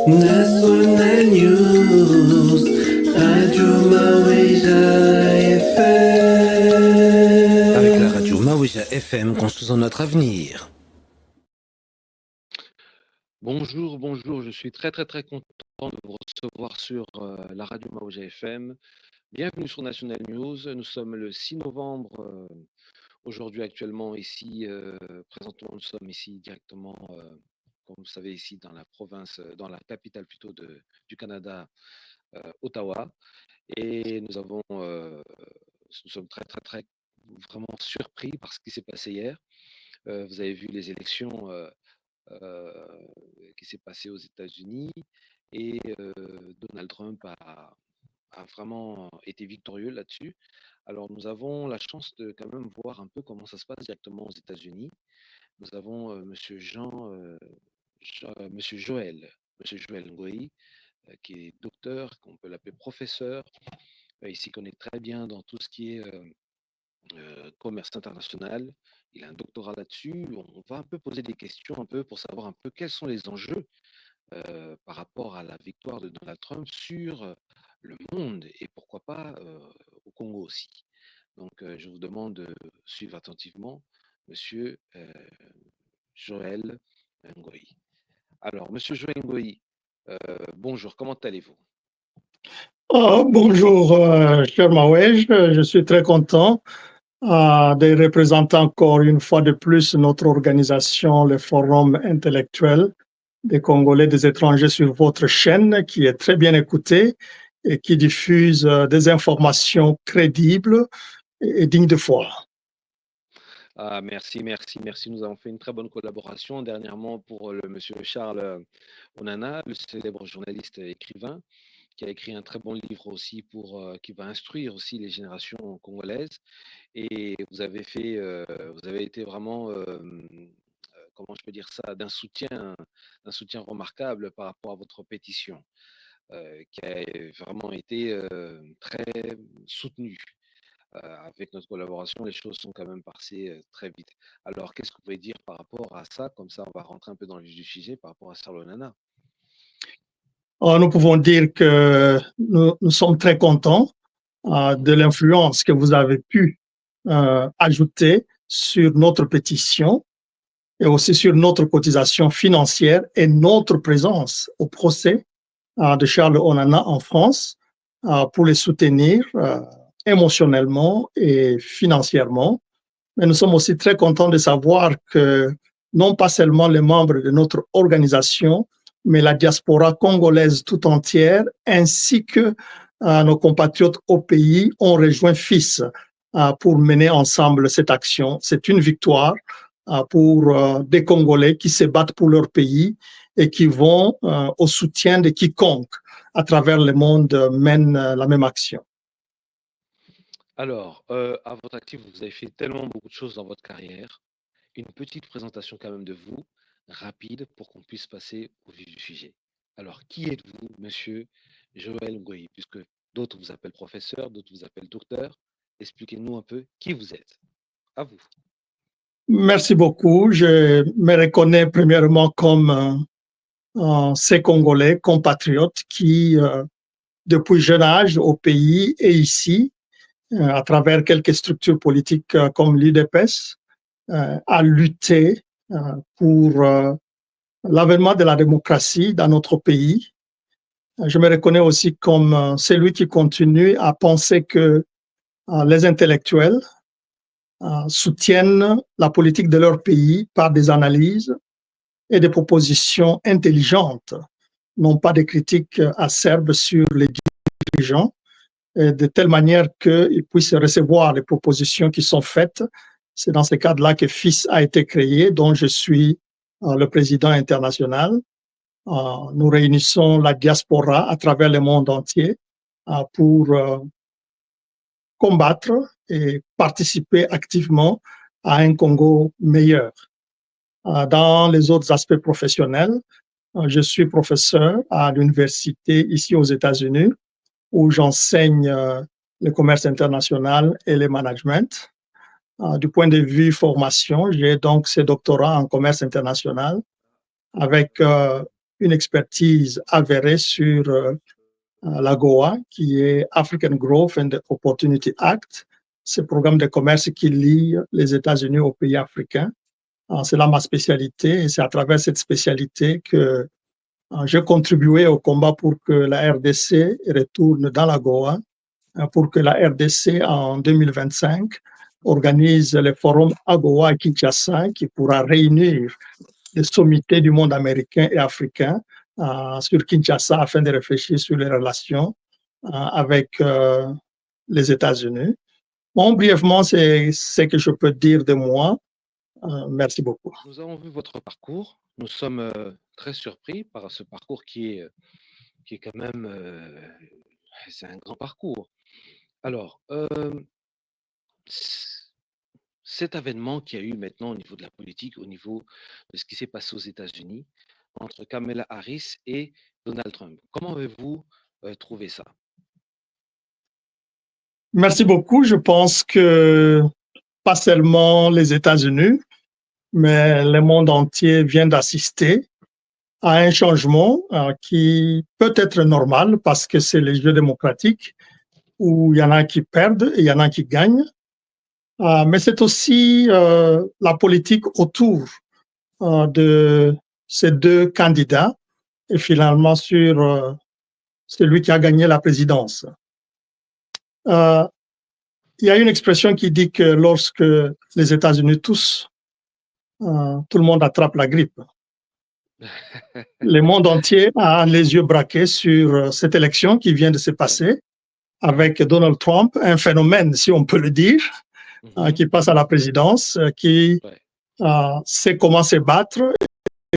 National News, Radio Maouija FM. Avec la Radio Maouija FM, construisons notre avenir. Bonjour, je suis très content de vous recevoir sur la Radio Maouija FM. Bienvenue sur National News. Nous sommes le 6 novembre. Aujourd'hui, actuellement, ici, présentement, nous sommes ici directement, comme vous savez, ici dans la province, dans la capitale plutôt du Canada, Ottawa. Et nous sommes très vraiment surpris par ce qui s'est passé hier. Vous avez vu les élections qui s'est passé aux États-Unis et Donald Trump a vraiment été victorieux là-dessus. Alors, nous avons la chance de quand même voir un peu comment ça se passe directement aux États-Unis. Nous avons Monsieur Monsieur Joël Ngoyi, qui est docteur, qu'on peut l'appeler professeur. Il s'y connaît très bien dans tout ce qui est commerce international. Il a un doctorat là-dessus. On va un peu poser des questions un peu pour savoir un peu quels sont les enjeux par rapport à la victoire de Donald Trump sur le monde et pourquoi pas au Congo aussi. Donc, je vous demande de suivre attentivement Monsieur Joël Ngoyi. Alors, Monsieur Joël Ngoyi, bonjour, comment allez-vous? Bonjour, cher Maouej, je suis très content de représenter encore une fois de plus notre organisation, le Forum intellectuel des Congolais des étrangers sur votre chaîne qui est très bien écoutée et qui diffuse des informations crédibles et dignes de foi. Ah, merci. Nous avons fait une très bonne collaboration dernièrement pour le monsieur Charles Onana, le célèbre journaliste et écrivain, qui a écrit un très bon livre aussi qui va instruire aussi les générations congolaises. Et vous avez été vraiment, comment je peux dire ça, d'un soutien remarquable par rapport à votre pétition, qui a vraiment été très soutenue. Avec notre collaboration, les choses sont quand même passées très vite. Alors, qu'est-ce que vous pouvez dire par rapport à ça? Comme ça, on va rentrer un peu dans le vif du sujet par rapport à Charles Onana. Nous pouvons dire que nous sommes très contents de l'influence que vous avez pu ajouter sur notre pétition et aussi sur notre cotisation financière et notre présence au procès de Charles Onana en France pour les soutenir émotionnellement et financièrement. Mais nous sommes aussi très contents de savoir que non pas seulement les membres de notre organisation, mais la diaspora congolaise tout entière, ainsi que nos compatriotes au pays ont rejoint FIS pour mener ensemble cette action. C'est une victoire pour des Congolais qui se battent pour leur pays et qui vont au soutien de quiconque à travers le monde mène la même action. Alors, à votre actif, vous avez fait tellement beaucoup de choses dans votre carrière. Une petite présentation quand même de vous, rapide, pour qu'on puisse passer au vif du sujet. Alors, qui êtes-vous, monsieur Joël Ngoyi, puisque d'autres vous appellent professeur, d'autres vous appellent docteur. Expliquez-nous un peu qui vous êtes. À vous. Merci beaucoup. Je me reconnais premièrement comme ces Congolais compatriotes qui, depuis jeune âge au pays et ici, à travers quelques structures politiques comme l'UDPS, a lutté pour l'avènement de la démocratie dans notre pays. Je me reconnais aussi comme celui qui continue à penser que les intellectuels soutiennent la politique de leur pays par des analyses et des propositions intelligentes, non pas des critiques acerbes sur les dirigeants, de telle manière qu'ils puissent recevoir les propositions qui sont faites. C'est dans ce cadre-là que FIS a été créé, dont je suis le président international. Nous réunissons la diaspora à travers le monde entier pour combattre et participer activement à un Congo meilleur. Dans les autres aspects professionnels, je suis professeur à l'université ici aux États-Unis, où j'enseigne le commerce international et le management. Du point de vue formation, j'ai donc ce doctorat en commerce international avec une expertise avérée sur l'AGOA, qui est African Growth and Opportunity Act, ce programme de commerce qui lie les États-Unis aux pays africains. C'est là ma spécialité et c'est à travers cette spécialité que j'ai contribué au combat pour que la RDC retourne dans l'AGOA, pour que la RDC en 2025 organise le forum AGOA à Kinshasa qui pourra réunir les sommités du monde américain et africain sur Kinshasa afin de réfléchir sur les relations avec les États-Unis. Bon, brièvement, c'est ce que je peux dire de moi. Merci beaucoup. Nous avons vu votre parcours. Nous sommes très surpris par ce parcours qui est quand même, c'est un grand parcours. Alors, cet avènement qu'il y a eu maintenant au niveau de la politique, au niveau de ce qui s'est passé aux États-Unis, entre Kamala Harris et Donald Trump, comment avez-vous trouvé ça? Merci beaucoup. Je pense que pas seulement les États-Unis, mais le monde entier vient d'assister à un changement qui peut être normal parce que c'est les jeux démocratiques où il y en a qui perdent et il y en a qui gagnent. Mais c'est aussi la politique autour de ces deux candidats et finalement sur celui qui a gagné la présidence. Il y a une expression qui dit que lorsque les États-Unis toussent, tout le monde attrape la grippe. Le monde entier a les yeux braqués sur cette élection qui vient de se passer avec Donald Trump, un phénomène, si on peut le dire, qui passe à la présidence, qui sait comment se battre et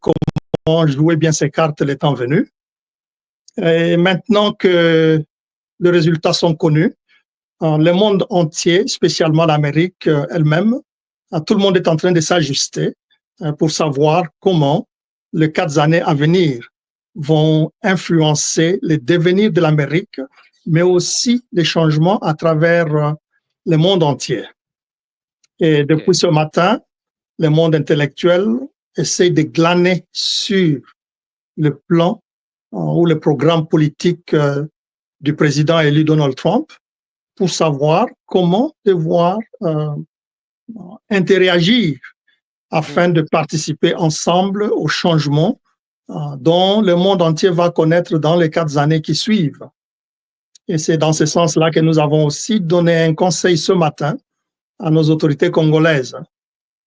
comment jouer bien ses cartes le temps venu. Et maintenant que les résultats sont connus, le monde entier, spécialement l'Amérique elle-même, tout le monde est en train de s'ajuster pour savoir comment les 4 années à venir vont influencer le devenir de l'Amérique, mais aussi les changements à travers le monde entier. Et depuis ce matin, le monde intellectuel essaie de glaner sur le plan ou le programme politique du président élu Donald Trump pour savoir comment devoir interagir afin de participer ensemble au changement dont le monde entier va connaître dans les 4 années qui suivent. Et c'est dans ce sens-là que nous avons aussi donné un conseil ce matin à nos autorités congolaises,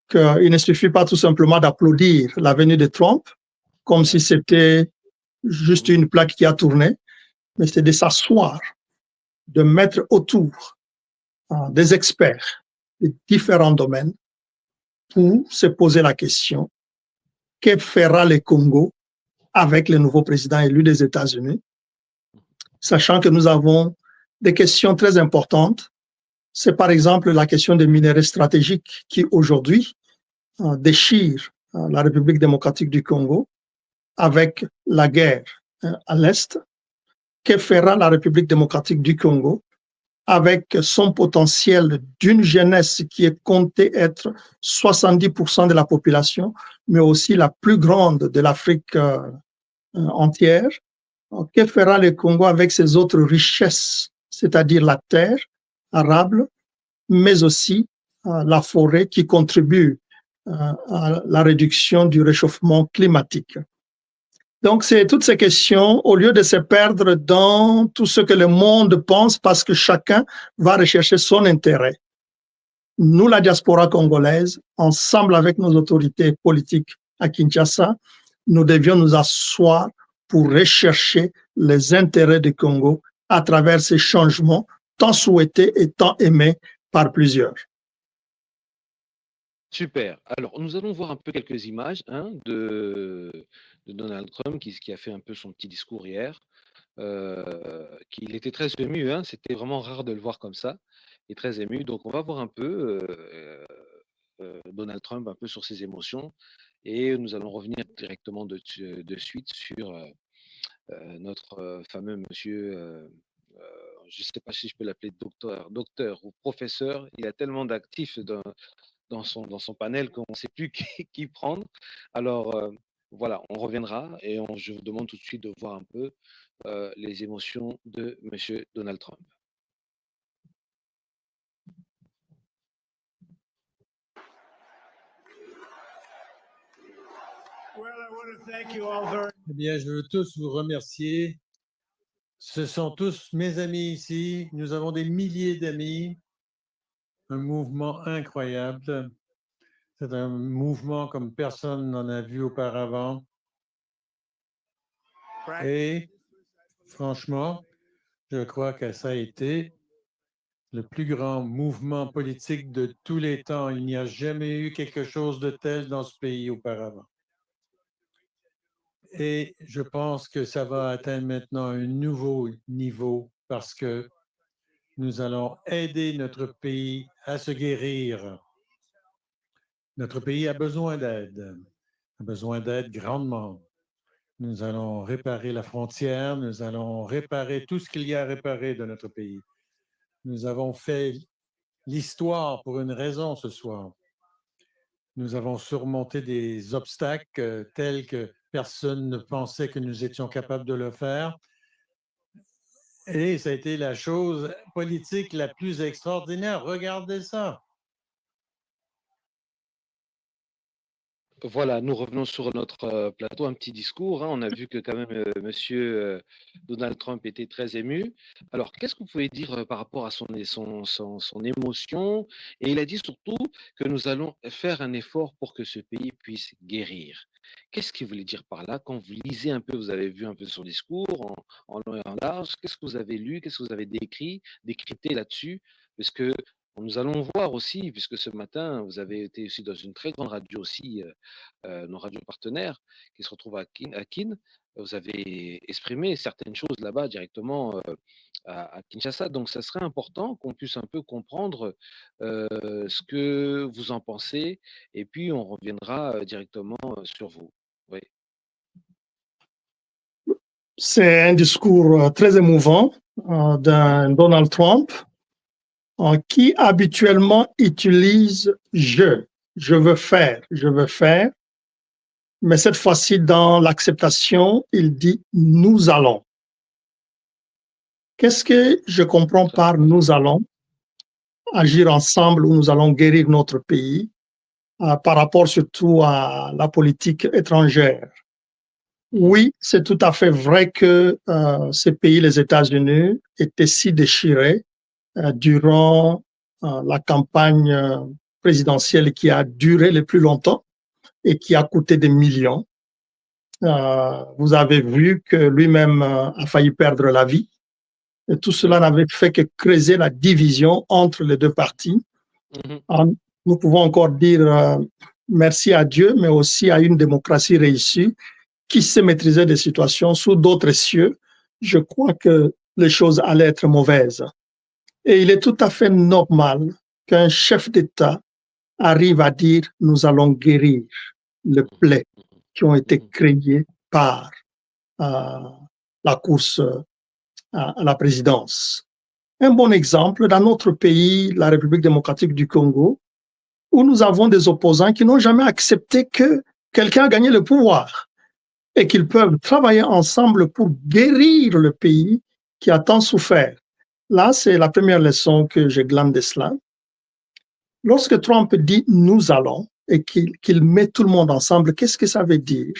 qu'il ne suffit pas tout simplement d'applaudir la venue de Trump comme si c'était juste une plaque qui a tourné, mais c'est de s'asseoir, de mettre autour des experts de différents domaines pour se poser la question, que fera le Congo avec le nouveau président élu des États-Unis, sachant que nous avons des questions très importantes. C'est par exemple la question des minerais stratégiques qui aujourd'hui déchire la République démocratique du Congo avec la guerre à l'Est. Que fera la République démocratique du Congo avec son potentiel d'une jeunesse qui est comptée être 70% de la population, mais aussi la plus grande de l'Afrique entière? Que fera le Congo avec ses autres richesses, c'est-à-dire la terre arable, mais aussi la forêt qui contribue à la réduction du réchauffement climatique? Donc, c'est toutes ces questions, au lieu de se perdre dans tout ce que le monde pense parce que chacun va rechercher son intérêt. Nous, la diaspora congolaise, ensemble avec nos autorités politiques à Kinshasa, nous devions nous asseoir pour rechercher les intérêts du Congo à travers ces changements tant souhaités et tant aimés par plusieurs. Super. Alors, nous allons voir un peu quelques images de Donald Trump qui a fait un peu son petit discours hier. Qu'il était très ému, c'était vraiment rare de le voir comme ça, et très ému. Donc, on va voir un peu Donald Trump un peu sur ses émotions, et nous allons revenir directement de suite sur notre fameux monsieur. Je ne sais pas si je peux l'appeler docteur ou professeur. Il a tellement d'actifs dans son panel qu'on ne sait plus qui prendre. Alors, voilà, on reviendra et je vous demande tout de suite de voir un peu les émotions de Monsieur Donald Trump. Eh bien, je veux tous vous remercier. Ce sont tous mes amis ici. Nous avons des milliers d'amis. Un mouvement incroyable. C'est un mouvement comme personne n'en a vu auparavant. Et franchement, je crois que ça a été le plus grand mouvement politique de tous les temps. Il n'y a jamais eu quelque chose de tel dans ce pays auparavant. Et je pense que ça va atteindre maintenant un nouveau niveau parce que nous allons aider notre pays à se guérir. Notre pays a besoin d'aide grandement. Nous allons réparer la frontière, nous allons réparer tout ce qu'il y a à réparer de notre pays. Nous avons fait l'histoire pour une raison ce soir. Nous avons surmonté des obstacles tels que personne ne pensait que nous étions capables de le faire. Et ça a été la chose politique la plus extraordinaire. Regardez ça. Voilà, nous revenons sur notre plateau, un petit discours, hein. On a vu que quand même Monsieur Donald Trump était très ému. Alors, qu'est-ce que vous pouvez dire par rapport à son émotion? Et il a dit surtout que nous allons faire un effort pour que ce pays puisse guérir. Qu'est-ce qu'il voulait dire par là? Quand vous lisez un peu, vous avez vu un peu son discours en long et en large, qu'est-ce que vous avez lu? Qu'est-ce que vous avez décrypté là-dessus? Parce que nous allons voir aussi, puisque ce matin, vous avez été aussi dans une très grande radio aussi, nos radios partenaires qui se retrouvent à Kin. Vous avez exprimé certaines choses là-bas directement à Kinshasa. Donc, ça serait important qu'on puisse un peu comprendre ce que vous en pensez et puis on reviendra directement sur vous. Oui. C'est un discours très émouvant d'un Donald Trump qui habituellement utilise je veux faire, mais cette fois-ci dans l'acceptation, il dit nous allons. Qu'est-ce que je comprends par nous allons agir ensemble où nous allons guérir notre pays par rapport surtout à la politique étrangère? Oui, c'est tout à fait vrai que ces pays, les États-Unis, étaient si déchirés durant la campagne présidentielle qui a duré le plus longtemps et qui a coûté des millions. Vous avez vu que lui-même a failli perdre la vie. Et tout cela n'avait fait que creuser la division entre les deux partis. Nous pouvons encore dire merci à Dieu, mais aussi à une démocratie réussie qui sait maîtriser des situations sous d'autres cieux. Je crois que les choses allaient être mauvaises. Et il est tout à fait normal qu'un chef d'État arrive à dire « nous allons guérir les plaies qui ont été créées par la course à la présidence ». Un bon exemple, dans notre pays, la République démocratique du Congo, où nous avons des opposants qui n'ont jamais accepté que quelqu'un a gagné le pouvoir et qu'ils peuvent travailler ensemble pour guérir le pays qui a tant souffert. Là, c'est la première leçon que je glane de cela. Lorsque Trump dit « nous allons » et qu'il met tout le monde ensemble, qu'est-ce que ça veut dire?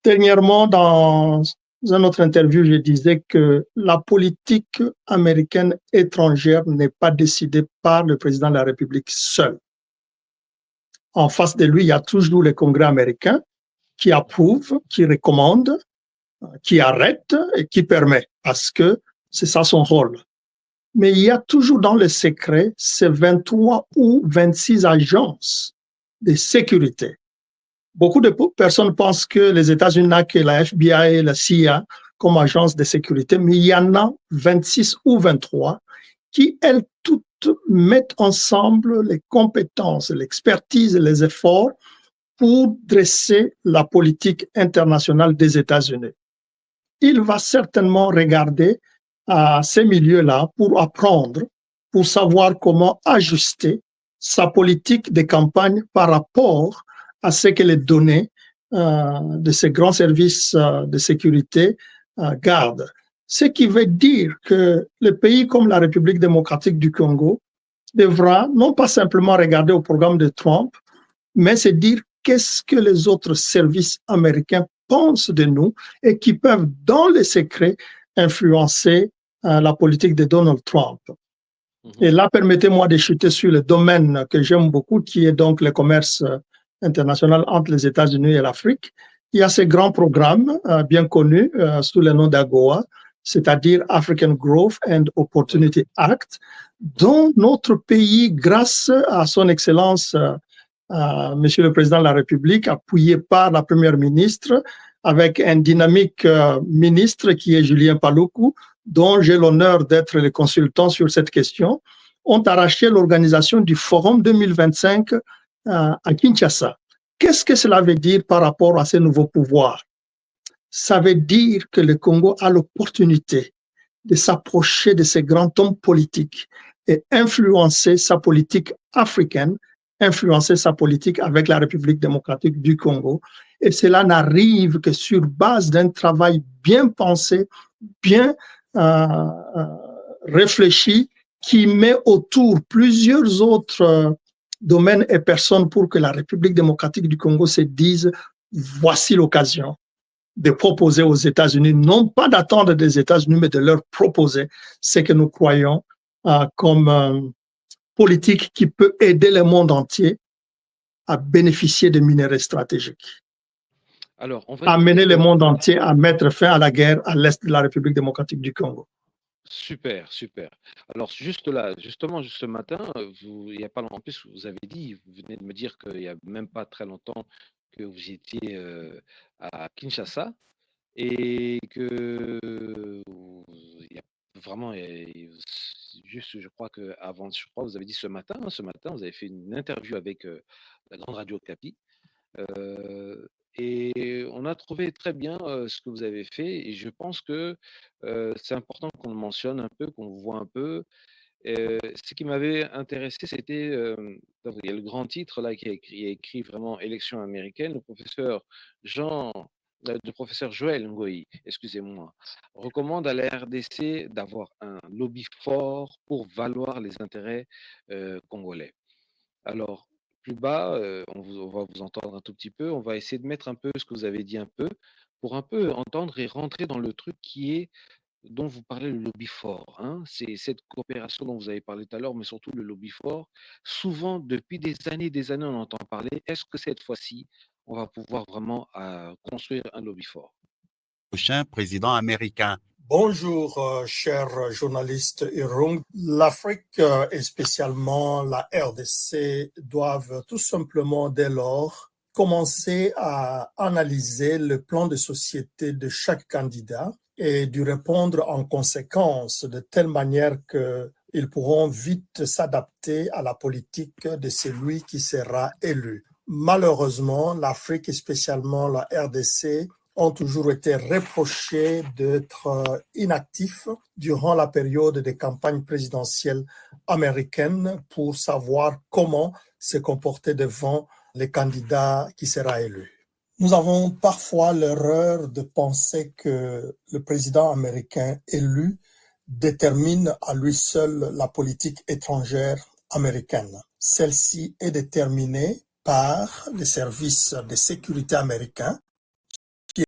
Dernièrement, dans une autre interview, je disais que la politique américaine étrangère n'est pas décidée par le président de la République seul. En face de lui, il y a toujours le Congrès américain qui approuve, qui recommande, qui arrête et qui permet, parce que c'est ça son rôle. Mais il y a toujours dans le secret ces 23 ou 26 agences de sécurité. Beaucoup de personnes pensent que les États-Unis n'ont que la FBI et la CIA comme agence de sécurité, mais il y en a 26 ou 23 qui, elles toutes, mettent ensemble les compétences, l'expertise et les efforts pour dresser la politique internationale des États-Unis. Il va certainement regarder à ces milieux-là pour apprendre, pour savoir comment ajuster sa politique de campagne par rapport à ce que les données de ces grands services de sécurité gardent. Ce qui veut dire que le pays comme la République démocratique du Congo devra non pas simplement regarder au programme de Trump, mais se dire qu'est-ce que les autres services américains pensent de nous et qui peuvent, dans le secret, influencer la politique de Donald Trump. Et là, permettez-moi de chuter sur le domaine que j'aime beaucoup, qui est donc le commerce international entre les États-Unis et l'Afrique. Il y a ce grand programme bien connu sous le nom d'AGOA, c'est-à-dire African Growth and Opportunity Act, dont notre pays, grâce à son excellence, Monsieur le Président de la République, appuyé par la Première ministre, avec un dynamique ministre qui est Julien Paluku, dont j'ai l'honneur d'être le consultant sur cette question, ont arraché l'organisation du Forum 2025 à Kinshasa. Qu'est-ce que cela veut dire par rapport à ces nouveaux pouvoirs? Ça veut dire que le Congo a l'opportunité de s'approcher de ces grands hommes politiques et influencer sa politique africaine, influencer sa politique avec la République démocratique du Congo. Et cela n'arrive que sur base d'un travail bien pensé, bien réfléchi, qui met autour plusieurs autres domaines et personnes pour que la République démocratique du Congo se dise « voici l'occasion » de proposer aux États-Unis, non pas d'attendre des États-Unis, mais de leur proposer ce que nous croyons comme politique qui peut aider le monde entier à bénéficier de minerais stratégiques. Alors, on va amener le monde entier à mettre fin à la guerre à l'est de la République démocratique du Congo. Super, super. Alors, juste là, justement, juste ce matin, il n'y a pas longtemps, en plus, vous avez dit, vous venez de me dire qu'il n'y a même pas très longtemps que vous étiez à Kinshasa et que il y a vraiment, juste, je crois vous avez dit ce matin, vous avez fait une interview avec la grande radio Okapi. Et on a trouvé très bien ce que vous avez fait et je pense que c'est important qu'on le mentionne un peu, qu'on voit un peu. Ce qui m'avait intéressé, c'était, donc il y a le grand titre là qui a écrit vraiment Élection américaine, le professeur Joël Ngoyi, excusez-moi, recommande à la RDC d'avoir un lobby fort pour valoir les intérêts congolais. Alors, plus bas, on va vous entendre un tout petit peu. On va essayer de mettre un peu ce que vous avez dit un peu, pour un peu entendre et rentrer dans le truc dont vous parlez, le lobby fort, hein. C'est cette coopération dont vous avez parlé tout à l'heure, mais surtout le lobby fort. Souvent, depuis des années, on entend parler. Est-ce que cette fois-ci, on va pouvoir vraiment construire un lobby fort? Prochain président américain. Bonjour, chers journalistes Irung. L'Afrique et spécialement la RDC doivent tout simplement dès lors commencer à analyser le plan de société de chaque candidat et d'y répondre en conséquence de telle manière qu'ils pourront vite s'adapter à la politique de celui qui sera élu. Malheureusement, l'Afrique et spécialement la RDC ont toujours été reprochés d'être inactifs durant la période des campagnes présidentielles américaines pour savoir comment se comporter devant les candidats qui sera élu. Nous avons parfois l'erreur de penser que le président américain élu détermine à lui seul la politique étrangère américaine. Celle-ci est déterminée par les services de sécurité américains qui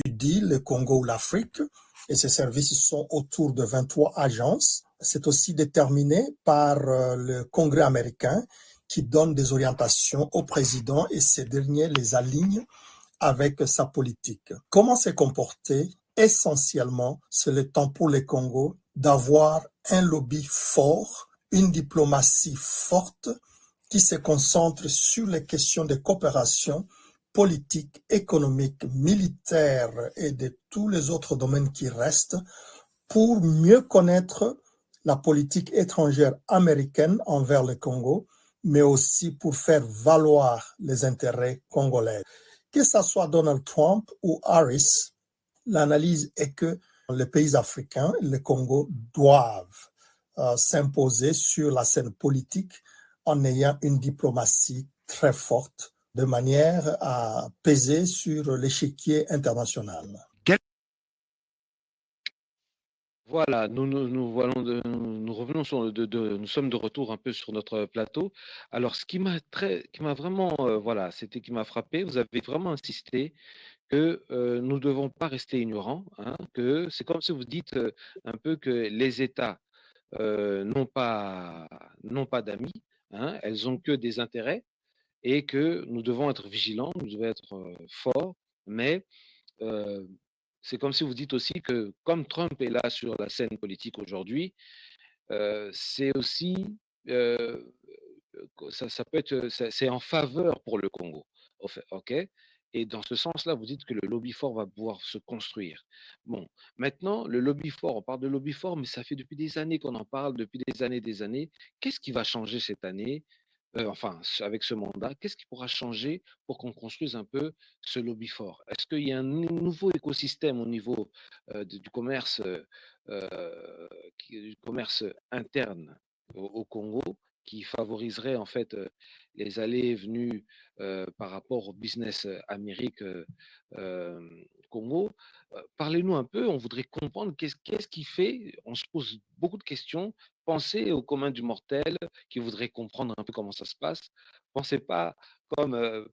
étudie le Congo ou l'Afrique, et ces services sont autour de 23 agences. C'est aussi déterminé par le Congrès américain qui donne des orientations au président et ces derniers les alignent avec sa politique. Comment se comporter? Essentiellement, c'est le temps pour le Congo d'avoir un lobby fort, une diplomatie forte qui se concentre sur les questions de coopération politique, économique, militaire et de tous les autres domaines qui restent pour mieux connaître la politique étrangère américaine envers le Congo, mais aussi pour faire valoir les intérêts congolais. Que ce soit Donald Trump ou Harris, l'analyse est que les pays africains, le Congo, doivent s'imposer sur la scène politique en ayant une diplomatie très forte de manière à peser sur l'échiquier international. Voilà, nous revenons nous sommes de retour un peu sur notre plateau. Alors, ce qui m'a vraiment, voilà, c'était qui m'a frappé, vous avez vraiment insisté que nous ne devons pas rester ignorants, hein, que c'est comme si vous dites un peu que les États n'ont pas d'amis, hein, elles ont que des intérêts et que nous devons être vigilants, nous devons être forts, mais euh, c'est comme si vous dites aussi que comme Trump est là sur la scène politique aujourd'hui, c'est aussi, euh, ça peut être, c'est en faveur pour le Congo, ok? Et dans ce sens-là, vous dites que le lobby fort va pouvoir se construire. Bon, maintenant, le lobby fort, on parle de lobby fort, mais ça fait depuis des années qu'on en parle, depuis des années, des années. Qu'est-ce qui va changer cette année? Enfin, avec ce mandat, qu'est-ce qui pourra changer pour qu'on construise un peu ce lobby fort? Est-ce qu'il y a un nouveau écosystème au niveau du commerce, du commerce interne au Congo qui favoriserait en fait les allées et venues par rapport au business Amérique euh, Congo? Parlez-nous un peu, on voudrait comprendre qu'est-ce qui fait, on se pose beaucoup de questions, pensez au commun du mortel qui voudrait comprendre un peu comment ça se passe. Pensez pas comme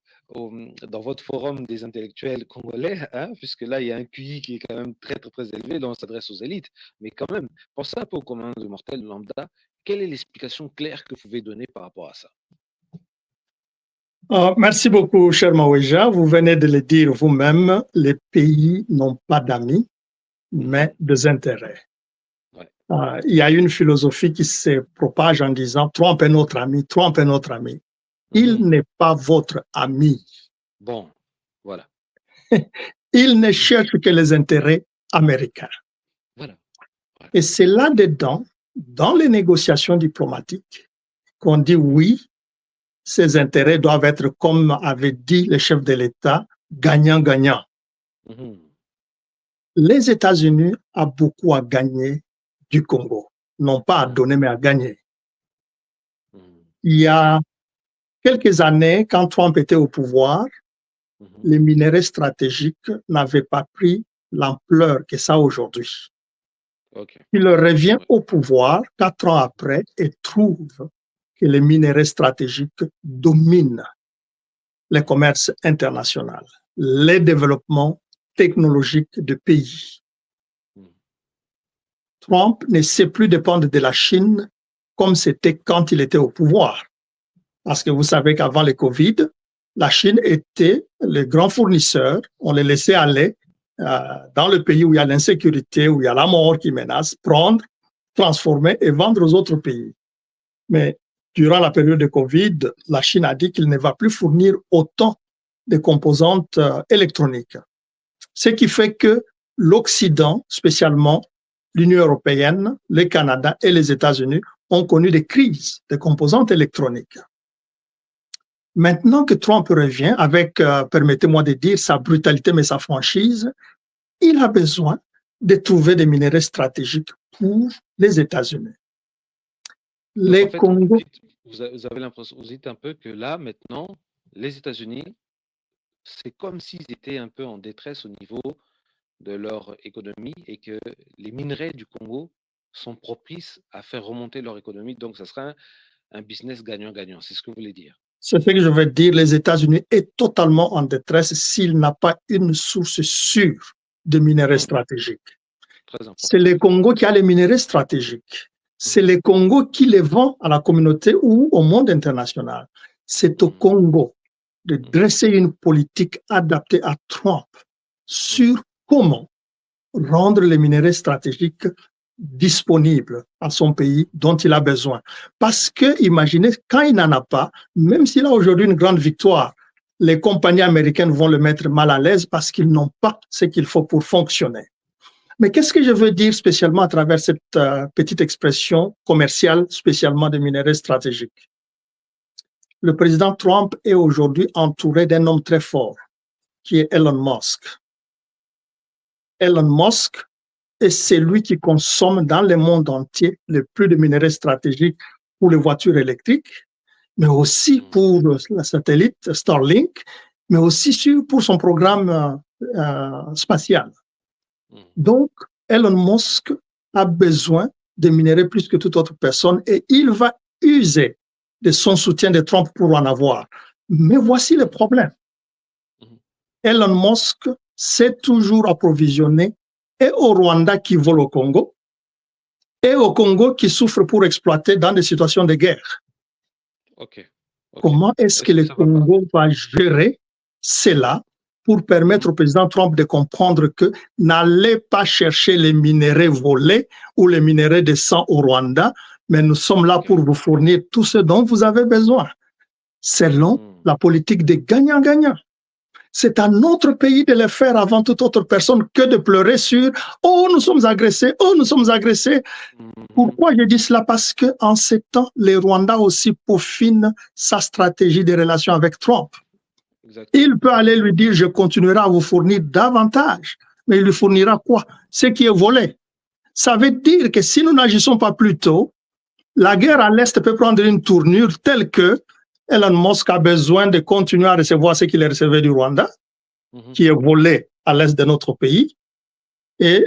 dans votre forum des intellectuels congolais, hein, puisque là, il y a un QI qui est quand même très, très, très élevé, dont on s'adresse aux élites. Mais quand même, pensez un peu au commun du mortel lambda. Quelle est l'explication claire que vous pouvez donner par rapport à ça? Merci beaucoup, cher Maweja. Vous venez de le dire vous-même, les pays n'ont pas d'amis, mais des intérêts. Ouais. Il y a une philosophie qui se propage en disant Trump est notre ami, Trump est notre ami. Il n'est pas votre ami. Bon, voilà. Il ne cherche que les intérêts américains. Voilà. Et c'est là-dedans, dans les négociations diplomatiques, qu'on dit oui, ces intérêts doivent être, comme avait dit le chef de l'État, gagnant-gagnant. Les États-Unis ont beaucoup à gagner du Congo, non pas à donner, mais à gagner. Il y a quelques années, quand Trump était au pouvoir, les minerais stratégiques n'avaient pas pris l'ampleur que ça a aujourd'hui. Il revient au pouvoir 4 ans après et trouve que les minerais stratégiques dominent le commerce international, les développements technologiques de pays. Trump ne sait plus dépendre de la Chine comme c'était quand il était au pouvoir. Parce que vous savez qu'avant le Covid, la Chine était le grand fournisseur. On les laissait aller dans le pays où il y a l'insécurité, où il y a la mort qui menace, prendre, transformer et vendre aux autres pays. Mais durant la période de Covid, la Chine a dit qu'il ne va plus fournir autant de composantes électroniques. Ce qui fait que l'Occident, spécialement l'Union européenne, le Canada et les États-Unis, ont connu des crises de composantes électroniques. Maintenant que Trump revient avec, permettez-moi de dire, sa brutalité mais sa franchise, il a besoin de trouver des minerais stratégiques pour les États-Unis. Les Congo... Vous avez l'impression, vous dites un peu que là, maintenant, les États-Unis, c'est comme s'ils étaient un peu en détresse au niveau de leur économie et que les minerais du Congo sont propices à faire remonter leur économie. Donc, ça sera un business gagnant-gagnant. C'est ce que vous voulez dire. Ce fait que je veux dire, les États-Unis est totalement en détresse s'il n'a pas une source sûre de minerais stratégiques. C'est le Congo qui a les minerais stratégiques. C'est le Congo qui les vend à la communauté ou au monde international. C'est au Congo de dresser une politique adaptée à Trump sur comment rendre les minerais stratégiques disponibles à son pays dont il a besoin. Parce que, imaginez, quand il n'en a pas, même s'il a aujourd'hui une grande victoire, les compagnies américaines vont le mettre mal à l'aise parce qu'ils n'ont pas ce qu'il faut pour fonctionner. Mais qu'est-ce que je veux dire spécialement à travers cette petite expression commerciale, spécialement des minerais stratégiques? Le président Trump est aujourd'hui entouré d'un homme très fort, qui est Elon Musk. Elon Musk est celui qui consomme dans le monde entier le plus de minerais stratégiques pour les voitures électriques mais aussi pour la satellite Starlink, mais aussi pour son programme spatial. Donc, Elon Musk a besoin de minerais plus que toute autre personne et il va user de son soutien de Trump pour en avoir. Mais voici le problème. Elon Musk s'est toujours approvisionné et au Rwanda qui vole au Congo et au Congo qui souffre pour exploiter dans des situations de guerre. Comment est-ce que le Congo va gérer cela pour permettre au président Trump de comprendre que n'allez pas chercher les minerais volés ou les minerais de sang au Rwanda, mais nous sommes là pour vous fournir tout ce dont vous avez besoin, selon la politique des gagnants-gagnants. C'est à notre pays de le faire avant toute autre personne que de pleurer sur « Oh, nous sommes agressés, oh, nous sommes agressés ». Pourquoi je dis cela? Parce qu'en ces temps, les Rwandais aussi peaufinent sa stratégie de relations avec Trump. Il peut aller lui dire « Je continuerai à vous fournir davantage ». Mais il lui fournira quoi? Ce qui est volé. Ça veut dire que si nous n'agissons pas plus tôt, la guerre à l'Est peut prendre une tournure telle que Elon Musk a besoin de continuer à recevoir ce qu'il a reçu du Rwanda, qui est volé à l'Est de notre pays, et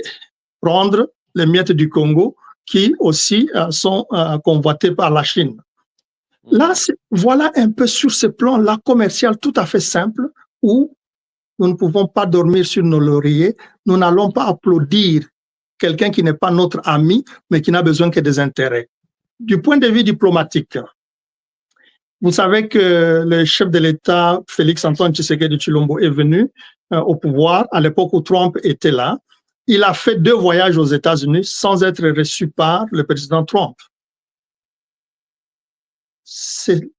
prendre les miettes du Congo, qui aussi sont convoités par la Chine. Là, voilà un peu sur ce plan-là commercial tout à fait simple, où nous ne pouvons pas dormir sur nos lauriers, nous n'allons pas applaudir quelqu'un qui n'est pas notre ami, mais qui n'a besoin que des intérêts. Du point de vue diplomatique, vous savez que le chef de l'État, Félix-Antoine Tshisekedi Tshilombo, est venu au pouvoir à l'époque où Trump était là. Il a fait 2 voyages aux États-Unis sans être reçu par le président Trump. C'est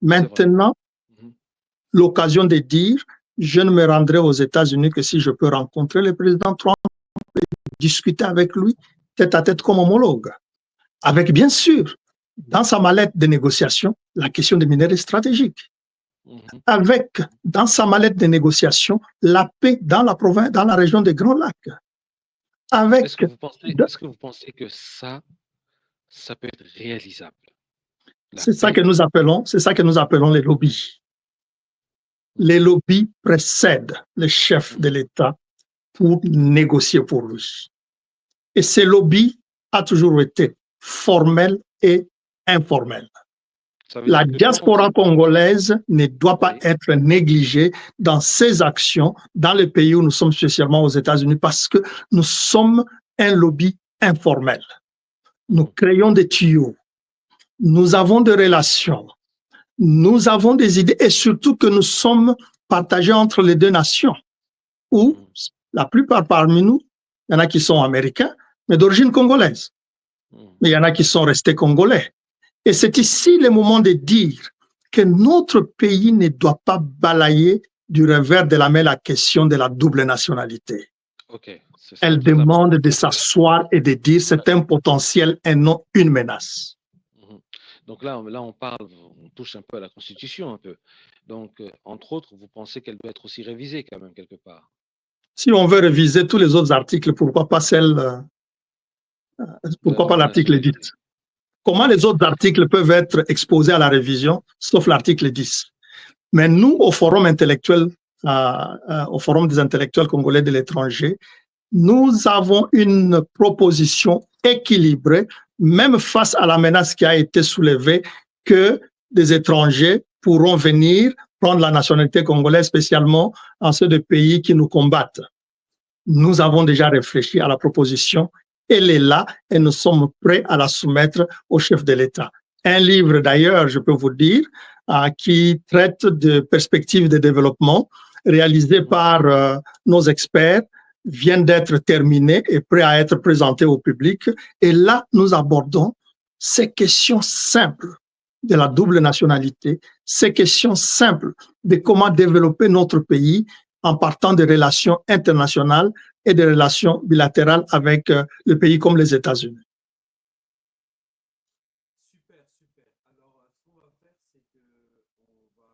maintenant l'occasion de dire « Je ne me rendrai aux États-Unis que si je peux rencontrer le président Trump et discuter avec lui tête à tête comme homologue. » Avec bien sûr, dans sa mallette de négociation, la question des minerais stratégiques. Avec, dans sa mallette de négociation, la paix dans la province, dans la région des Grands Lacs. Est-ce que vous pensez que ça peut être réalisable? C'est ça que nous appelons les lobbies. Les lobbies précèdent le chef de l'État pour négocier pour lui. Et ces lobbies ont toujours été formels et informels. La diaspora congolaise ne doit pas être négligée dans ses actions dans les pays où nous sommes, spécialement aux États-Unis, parce que nous sommes un lobby informel. Nous créons des tuyaux, nous avons des relations, nous avons des idées et surtout que nous sommes partagés entre les 2 nations, où la plupart parmi nous, il y en a qui sont américains, mais d'origine congolaise. Mais il y en a qui sont restés congolais. Et c'est ici le moment de dire que notre pays ne doit pas balayer du revers de la main la question de la double nationalité. Elle demande de s'asseoir et de dire c'est un potentiel et non une menace. Donc là, on touche un peu à la Constitution un peu. Donc, entre autres, vous pensez qu'elle doit être aussi révisée quand même quelque part? Si on veut réviser tous les autres articles, pourquoi pas l'article 10? Comment les autres articles peuvent être exposés à la révision, sauf l'article 10? Mais nous, au Forum intellectuel, au Forum des intellectuels congolais de l'étranger, nous avons une proposition équilibrée, même face à la menace qui a été soulevée, que des étrangers pourront venir prendre la nationalité congolaise, spécialement en ceux des pays qui nous combattent. Nous avons déjà réfléchi à la proposition, elle est là et nous sommes prêts à la soumettre au chef de l'État. Un livre d'ailleurs, je peux vous dire, qui traite de perspectives de développement, réalisé par nos experts, vient d'être terminé et prêt à être présenté au public. Et là, nous abordons ces questions simples de la double nationalité, ces questions simples de comment développer notre pays en partant des relations internationales et des relations bilatérales avec les pays comme les États-Unis. Super, super. Alors, ce qu'on va faire, c'est que on va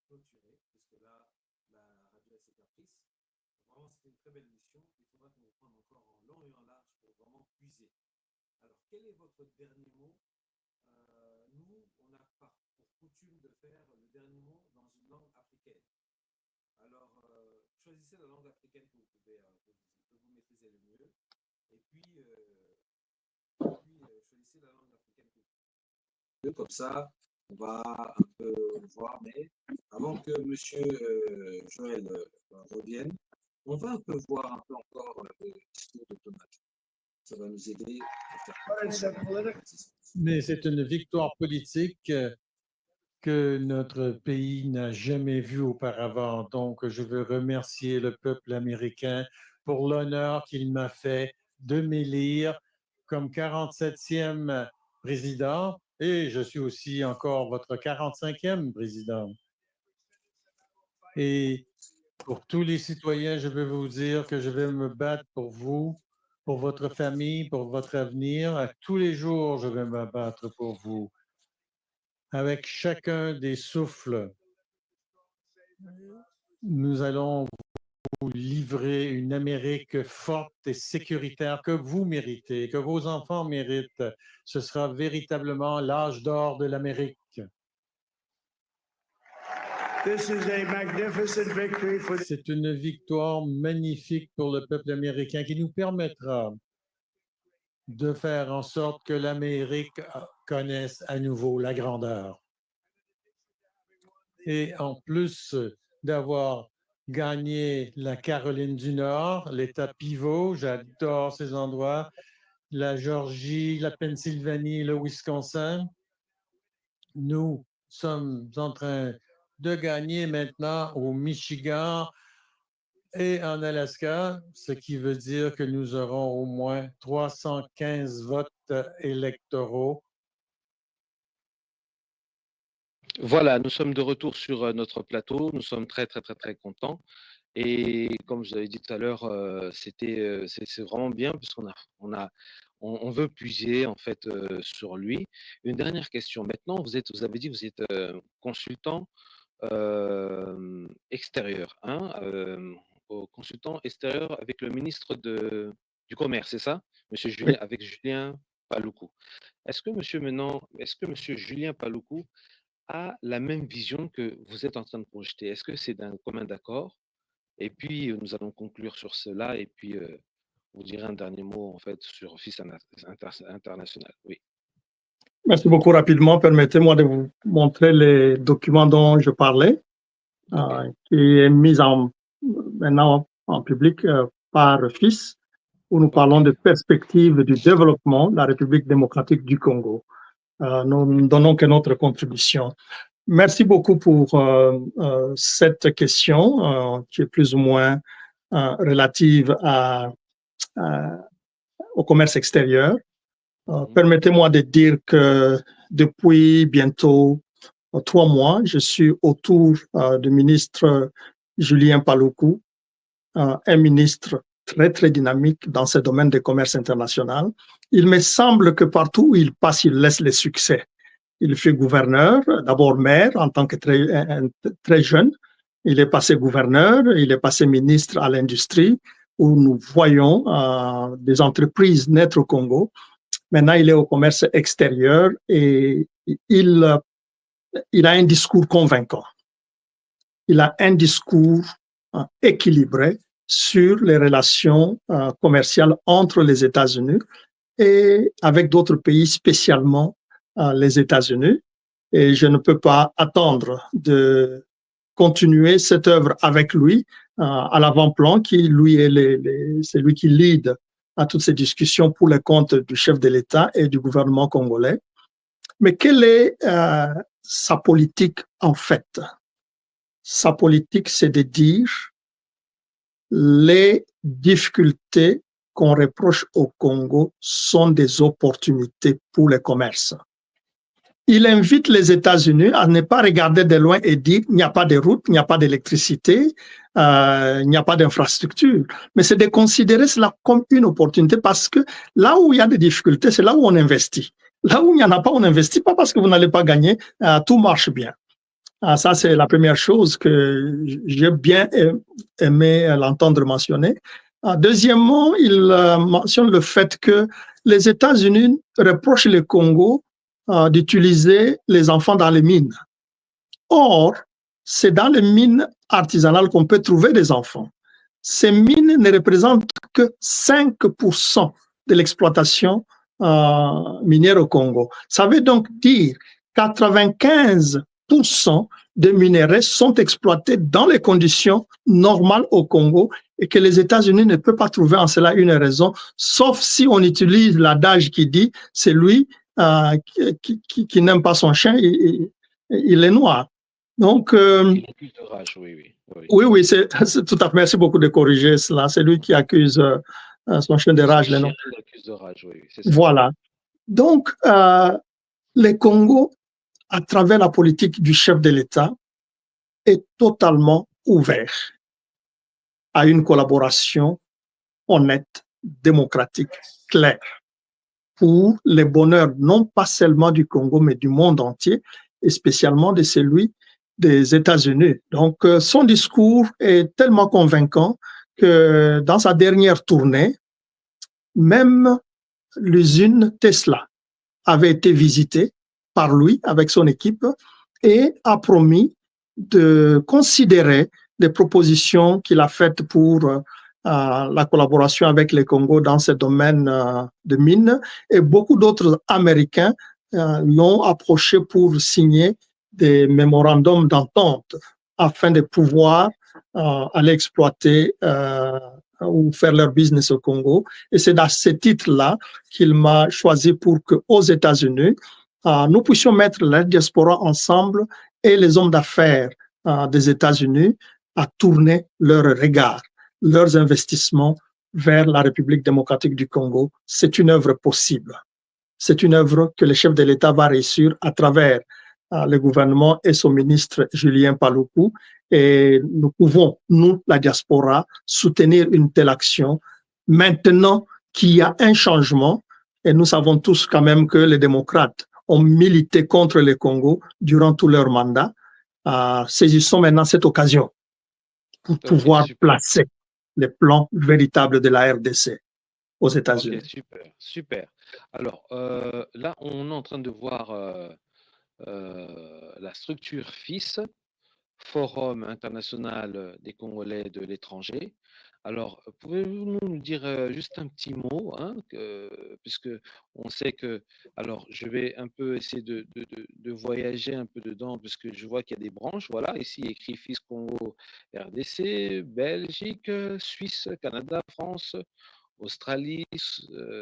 clôturer, puisque là, la radio est caprice. Vraiment, c'était une très belle émission. Il faudra qu'on reprenne encore en long et en large pour vraiment puiser. Alors, quel est votre dernier mot? Nous, on a pour coutume de faire le dernier mot dans une langue africaine. Alors, choisissez la langue africaine que vous maîtrisez le mieux. Et puis, choisissez la langue africaine que vous maîtrisez. Comme ça, on va un peu voir. Mais avant que M. Joël revienne, on va un peu voir un peu encore le discours de Thomas. Ça va nous aider à faire. Mais c'est une victoire politique que notre pays n'a jamais vue auparavant. Donc, je veux remercier le peuple américain pour l'honneur qu'il m'a fait de m'élire comme 47e président et je suis aussi encore votre 45e président. Et pour tous les citoyens, je veux vous dire que je vais me battre pour vous, pour votre famille, pour votre avenir. Tous les jours, je vais me battre pour vous. Avec chacun des souffles, nous allons vous livrer une Amérique forte et sécuritaire que vous méritez, que vos enfants méritent. Ce sera véritablement l'âge d'or de l'Amérique. C'est une victoire magnifique pour le peuple américain qui nous permettra de faire en sorte que l'Amérique connaisse à nouveau la grandeur. Et en plus d'avoir gagné la Caroline du Nord, l'État pivot, j'adore ces endroits, la Géorgie, la Pennsylvanie, le Wisconsin, nous sommes en train de gagner maintenant au Michigan et en Alaska, ce qui veut dire que nous aurons au moins 315 votes électoraux. Voilà, nous sommes de retour sur notre plateau. Nous sommes très, très, très, très contents. Et comme je vous avais dit tout à l'heure, c'est vraiment bien puisqu'on on veut puiser en fait sur lui. Une dernière question. Maintenant, vous avez dit que vous êtes consultant extérieur, hein, consultant extérieur avec le ministre du Commerce, c'est ça? Monsieur Oui. Julien, avec Julien Paloukou. Est-ce que Monsieur Julien Paloukou a la même vision que vous êtes en train de projeter? Est-ce que c'est d'un commun d'accord? Et puis, nous allons conclure sur cela et puis vous direz un dernier mot en fait sur Office International. Oui. Merci beaucoup. Rapidement, permettez-moi de vous montrer les documents dont je parlais, qui est mis maintenant en public par FIS, où nous parlons de perspectives du développement de la République démocratique du Congo. Nous ne donnons que notre contribution. Merci beaucoup pour cette question qui est plus ou moins relative au commerce extérieur. Permettez-moi de dire que depuis bientôt 3 mois, je suis autour du ministre Julien Paloukou, un ministre très, très dynamique dans ce domaine de commerce international. Il me semble que partout où il passe, il laisse les succès. Il fait gouverneur, d'abord maire en tant que très jeune. Il est passé gouverneur, il est passé ministre à l'industrie, où nous voyons des entreprises naître au Congo. Maintenant, il est au commerce extérieur et il a un discours convaincant. Il a un discours équilibré sur les relations commerciales entre les États-Unis et avec d'autres pays, spécialement les États-Unis. Et je ne peux pas attendre de continuer cette œuvre avec lui à l'avant-plan, qui lui c'est lui qui lead à toutes ces discussions pour le compte du chef de l'État et du gouvernement congolais. Mais quelle est sa politique en fait? Sa politique, c'est de dire les difficultés qu'on reproche au Congo sont des opportunités pour le commerce. Il invite les États-Unis à ne pas regarder de loin et dire il n'y a pas de route, il n'y a pas d'électricité, il n'y a pas d'infrastructure. Mais c'est de considérer cela comme une opportunité parce que là où il y a des difficultés, c'est là où on investit. Là où il n'y en a pas, on n'investit pas parce que vous n'allez pas gagner, tout marche bien. Ça, c'est la première chose que j'ai bien aimé l'entendre mentionner. Deuxièmement, il mentionne le fait que les États-Unis reprochent le Congo d'utiliser les enfants dans les mines. Or, c'est dans les mines artisanales qu'on peut trouver des enfants. Ces mines ne représentent que 5% de l'exploitation minière au Congo. Ça veut donc dire 95% des minerais sont exploités dans les conditions normales au Congo et que les États-Unis ne peuvent pas trouver en cela une raison, sauf si on utilise l'adage qui dit c'est lui qui n'aime pas son chien, il est noir. Donc, oui, c'est tout à fait. Merci beaucoup de corriger cela. C'est lui qui accuse son chien de rage. Voilà. Donc, le Congo, à travers la politique du chef de l'État, est totalement ouvert à une collaboration honnête, démocratique, claire, pour le bonheur non pas seulement du Congo, mais du monde entier, et spécialement de celui des États-Unis. Donc, son discours est tellement convaincant que dans sa dernière tournée, même l'usine Tesla avait été visitée par lui avec son équipe et a promis de considérer les propositions qu'il a faites pour la collaboration avec le Congo dans ce domaine de mines. Et beaucoup d'autres Américains l'ont approché pour signer des mémorandums d'entente afin de pouvoir aller exploiter ou faire leur business au Congo. Et c'est dans ce titre-là qu'il m'a choisi pour qu'aux États-Unis, nous puissions mettre la diaspora ensemble et les hommes d'affaires des États-Unis à tourner leur regard, leurs investissements vers la République démocratique du Congo. C'est une œuvre possible. C'est une œuvre que le chef de l'État va réussir à travers le gouvernement et son ministre Julien Paluku. Et nous pouvons, nous, la diaspora, soutenir une telle action maintenant qu'il y a un changement. Et nous savons tous quand même que les démocrates ont milité contre le Congo durant tout leur mandat. Saisissons maintenant cette occasion pour pouvoir placer les plans véritables de la RDC aux États-Unis. Okay, super, super. Alors, là, on est en train de voir la structure FIS, Forum international des Congolais de l'étranger. Alors, pouvez-vous nous dire juste un petit mot, hein, puisque on sait que, alors je vais un peu essayer de voyager un peu dedans, puisque je vois qu'il y a des branches, voilà, ici écrit FIS Congo, RDC, Belgique, Suisse, Canada, France, Australie,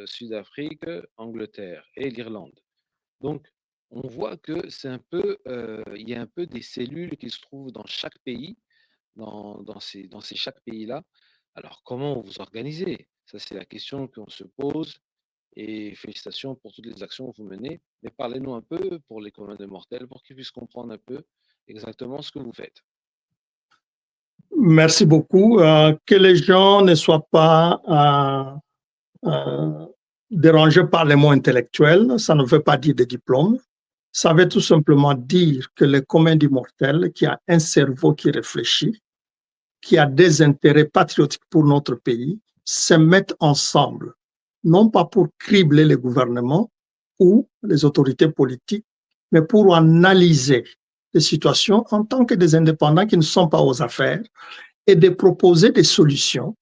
Sud-Afrique, Angleterre et l'Irlande. Donc, on voit que c'est un peu, il y a un peu des cellules qui se trouvent dans chaque pays, dans ces chaque pays-là. Alors, comment vous organisez? Ça, c'est la question qu'on se pose. Et félicitations pour toutes les actions que vous menez. Mais parlez-nous un peu pour les communs des mortels, pour qu'ils puissent comprendre un peu exactement ce que vous faites. Merci beaucoup. Que les gens ne soient pas dérangés par les mots intellectuels, ça ne veut pas dire des diplômes. Ça veut tout simplement dire que le commun des mortels, qui a un cerveau qui réfléchit, qui a des intérêts patriotiques pour notre pays, se mettent ensemble, non pas pour cribler le gouvernement ou les autorités politiques, mais pour analyser les situations en tant que des indépendants qui ne sont pas aux affaires et de proposer des solutions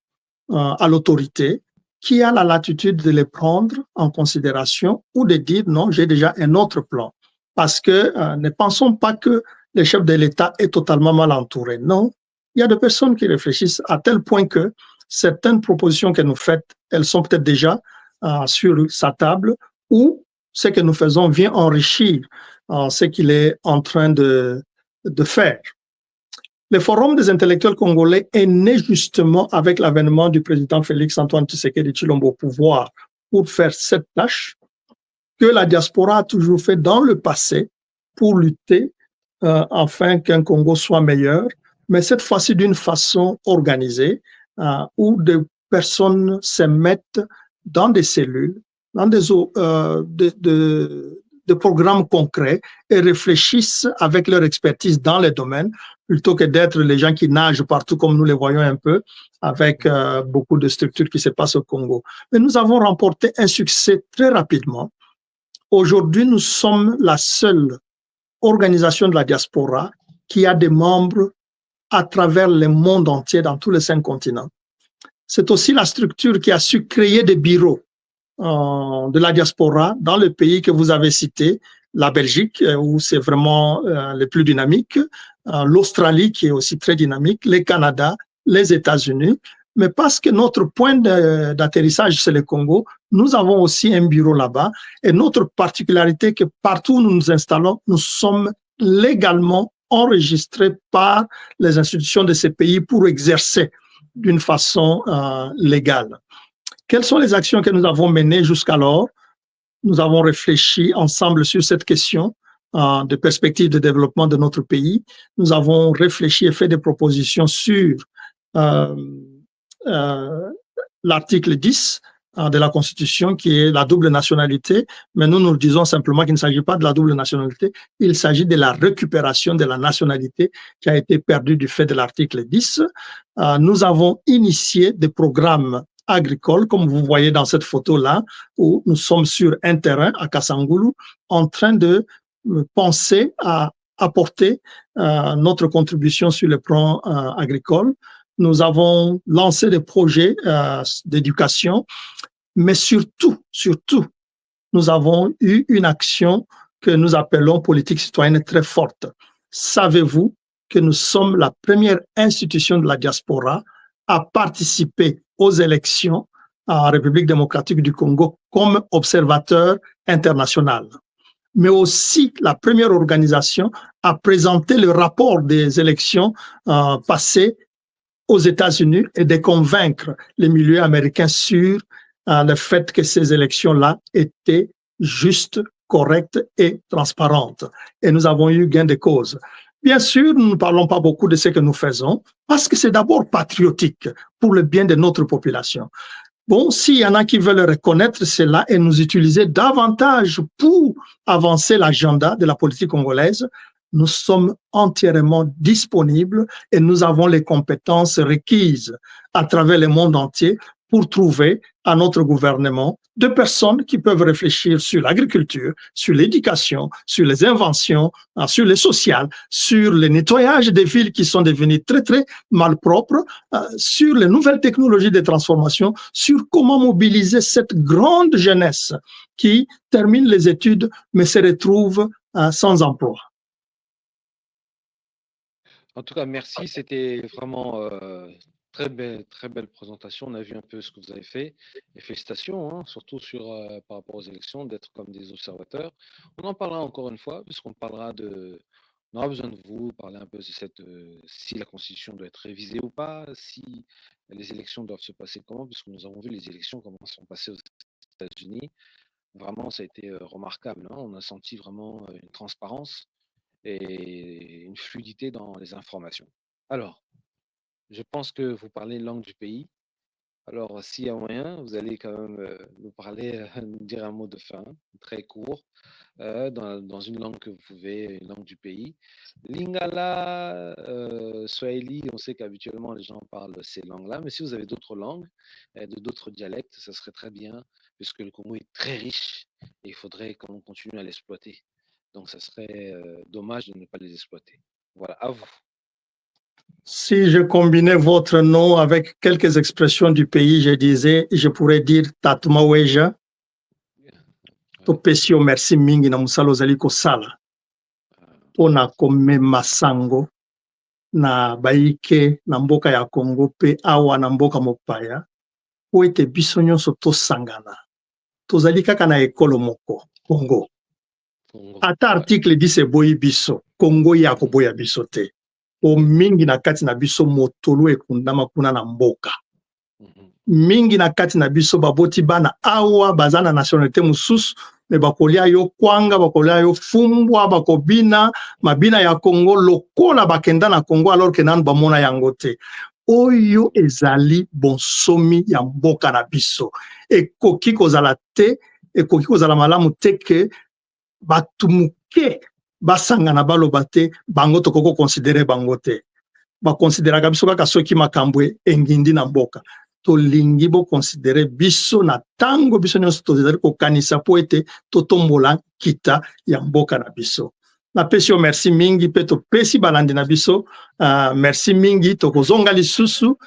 à l'autorité qui a la latitude de les prendre en considération ou de dire non, j'ai déjà un autre plan. Parce que ne pensons pas que le chef de l'État est totalement mal entouré. Non, il y a des personnes qui réfléchissent à tel point que certaines propositions que nous faites, elles sont peut-être déjà sur sa table ou ce que nous faisons vient enrichir ce qu'il est en train de faire. Le Forum des intellectuels congolais est né justement avec l'avènement du président Félix-Antoine Tshisekedi Tshilombo au pouvoir pour faire cette tâche que la diaspora a toujours fait dans le passé pour lutter afin qu'un Congo soit meilleur, mais cette fois-ci d'une façon organisée où des personnes se mettent dans des cellules, dans de programmes concrets et réfléchissent avec leur expertise dans les domaines, plutôt que d'être les gens qui nagent partout comme nous les voyons un peu, avec beaucoup de structures qui se passent au Congo. Mais nous avons remporté un succès très rapidement. Aujourd'hui, nous sommes la seule organisation de la diaspora qui a des membres à travers le monde entier, dans tous les 5 continents. C'est aussi la structure qui a su créer des bureaux de la diaspora dans le pays que vous avez cité, la Belgique, où c'est vraiment le plus dynamique, l'Australie, qui est aussi très dynamique, le Canada, les États-Unis. Mais parce que notre point d'atterrissage, c'est le Congo, nous avons aussi un bureau là-bas. Et notre particularité, que partout où nous nous installons, nous sommes légalement enregistrés par les institutions de ces pays pour exercer d'une façon légale. Quelles sont les actions que nous avons menées jusqu'alors? Nous avons réfléchi ensemble sur cette question de perspective de développement de notre pays. Nous avons réfléchi et fait des propositions sur l'article 10 de la Constitution, qui est la double nationalité, mais nous disons simplement qu'il ne s'agit pas de la double nationalité, il s'agit de la récupération de la nationalité qui a été perdue du fait de l'article 10. Nous avons initié des programmes agricoles, comme vous voyez dans cette photo-là, où nous sommes sur un terrain à Kasangulu, en train de penser à apporter notre contribution sur le plan agricole. Nous avons lancé des projets d'éducation, mais surtout, nous avons eu une action que nous appelons politique citoyenne très forte. Savez-vous que nous sommes la première institution de la diaspora à participer aux élections en République démocratique du Congo comme observateur international, mais aussi la première organisation à présenter le rapport des élections passées aux États-Unis et de convaincre les milieux américains sur le fait que ces élections-là étaient justes, correctes et transparentes. Et nous avons eu gain de cause. Bien sûr, nous ne parlons pas beaucoup de ce que nous faisons parce que c'est d'abord patriotique pour le bien de notre population. Bon, s'il y en a qui veulent reconnaître cela et nous utiliser davantage pour avancer l'agenda de la politique congolaise, nous sommes entièrement disponibles et nous avons les compétences requises à travers le monde entier pour trouver à notre gouvernement des personnes qui peuvent réfléchir sur l'agriculture, sur l'éducation, sur les inventions, sur le social, sur le nettoyage des villes qui sont devenues très, très malpropres, sur les nouvelles technologies de transformation, sur comment mobiliser cette grande jeunesse qui termine les études mais se retrouve sans emploi. En tout cas, merci. C'était vraiment très belle présentation. On a vu un peu ce que vous avez fait. Et félicitations, hein, surtout par rapport aux élections, d'être comme des observateurs. On en parlera encore une fois, puisqu'on parlera on aura besoin de vous, parler un peu de si la Constitution doit être révisée ou pas, si les élections doivent se passer comment, puisque nous avons vu les élections comment sont passées aux États-Unis. Vraiment, ça a été remarquable, hein. On a senti vraiment une transparence et une fluidité dans les informations. Alors, je pense que vous parlez une langue du pays. Alors, s'il y a moyen, vous allez quand même nous parler, nous dire un mot de fin, très court, dans une langue que vous pouvez, une langue du pays. Lingala, Swahili, on sait qu'habituellement les gens parlent ces langues-là, mais si vous avez d'autres langues, d'autres dialectes, ça serait très bien, puisque le Congo est très riche et il faudrait qu'on continue à l'exploiter. Donc, ça serait dommage de ne pas les exploiter. Voilà, à vous. Si je combinais votre nom avec quelques expressions du pays, je pourrais dire Tatmaweja, Topesio merci mingi na musala ozali kosala pona komema sango na baike na mboka ya Congo pe awa na mboka mopaya po ete biso nyonso tosangana tozali kaka na ekolo moko Congo. Ata article 10 eboyi biso Congo ya koboya biso te o mingi na kati na biso motolo ekundama kuna na mboka mingi na kati na biso baboti bana awa bazana nationalité mususu me bakolia yo kwanga bakolia yo fumbwa bakobina mabina ya Congo lokola bakenda na Congo alors que nanu bamona yango te. Oyo ezali bonsomi ya mboka na biso ekoki kozala te ekoki kozala malamu te ke bato moke basangana baloba te bango tokoko considere bango te bakonsideraka biso kaka soki makambo engindi na mboka tolingi bokonsidere biso na ntango biso nyonso tozali kokanisa po ete totombola kita ya mboka na biso. Napesi yo merci mingi mpe topesi balandi na biso merci mingi tokozonga lisusu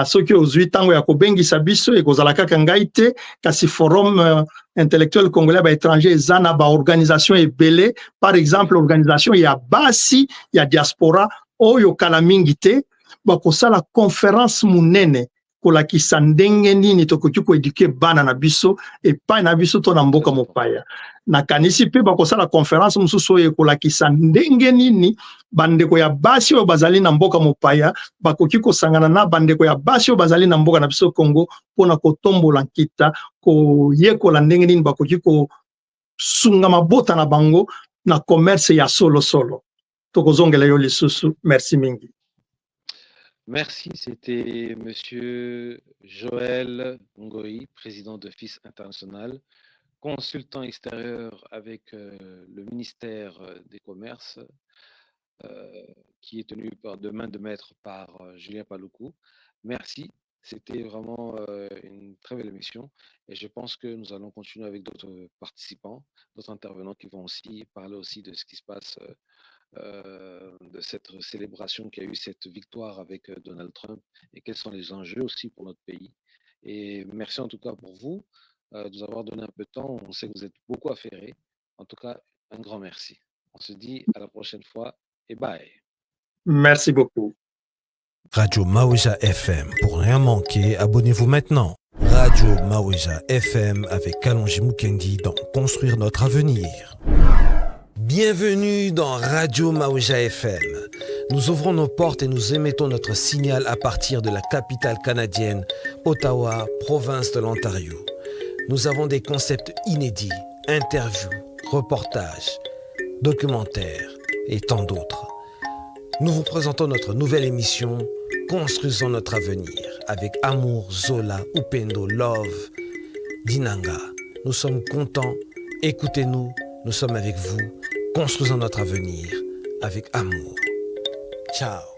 soki ozwi ntango ya kobengisa biso ekozala kaka ngai te kasi forum intellectuel congolais baétranger eza na baorganisation ebele par exemple organisation ya basi ya diaspora oyo kala mingi te bakosala conférence munene kolakisa ndenge nini tokoki koeduke bana na biso epai na biso to na mboka mopaya. Nakanisi mpe bakosala conférence mosusu oyo ekolakisa ndenge nini bandeko ya basi oyo bazali na mboka mopaya bakoki kosangana na bandeko ya basi oyo bazali na mboka na biso Congo mpona kotombola nkita koyekola ndenge nini bakoki kosunga mabota na bango na commerce ya solo. Tokozongela yo lisusu. Merci mingi. Merci, c'était Monsieur Joël Ngoï, président de FIS International, consultant extérieur avec le ministère des Commerces, qui est tenu de main de maître par Julien Paloukou. Merci, c'était vraiment une très belle émission et je pense que nous allons continuer avec d'autres participants, d'autres intervenants qui vont aussi parler aussi de ce qui se passe de cette célébration qui a eu cette victoire avec Donald Trump et quels sont les enjeux aussi pour notre pays. Et merci en tout cas pour vous de nous avoir donné un peu de temps. On sait que vous êtes beaucoup affairés. En tout cas, un grand merci. On se dit à la prochaine fois et bye. Merci beaucoup. Radio Mawija FM. Pour rien manquer, abonnez-vous maintenant. Radio Mawija FM avec Kalonji Mukendi dans Construire notre avenir. Bienvenue dans Radio Mawija FM. Nous ouvrons nos portes et nous émettons notre signal à partir de la capitale canadienne, Ottawa, province de l'Ontario. Nous avons des concepts inédits, interviews, reportages, documentaires et tant d'autres. Nous vous présentons notre nouvelle émission Construisons notre avenir avec Amour, Zola, Upendo, Love, Dinanga. Nous sommes contents, écoutez-nous, nous sommes avec vous. Construisons notre avenir avec amour. Ciao.